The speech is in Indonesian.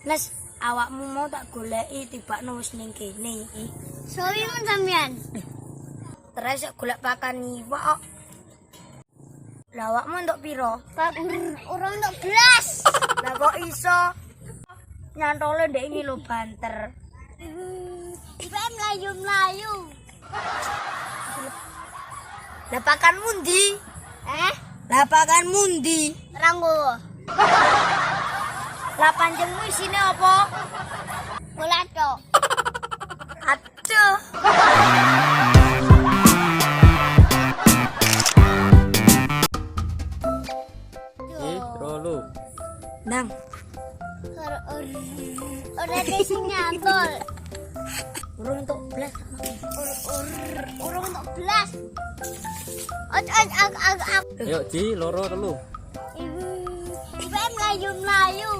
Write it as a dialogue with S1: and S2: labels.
S1: Nes, awakmu mau tak goleki tibakno wis ning kene iki.
S2: Sorry men sampean.
S1: Terus golek pakan iwak kok. Lah awakmu entuk piro?
S2: Orang untuk belas.
S1: Lah kok iso nyantole ndek ini lho banter.
S2: Ibu melayu-melayu.
S1: Lah pakanmu ndi? Lah pakanmu ndi?
S2: Ranggo.
S1: Lah panjenmu isine apa?
S2: Bola tok.
S1: Aduh.
S3: Rolo.
S1: Nang,
S2: Ora desi nyantol.
S1: urung entuk blas.
S2: Orang untuk belas.
S3: Ayo Ji, loro telu.
S2: Ibu melayu-melayu.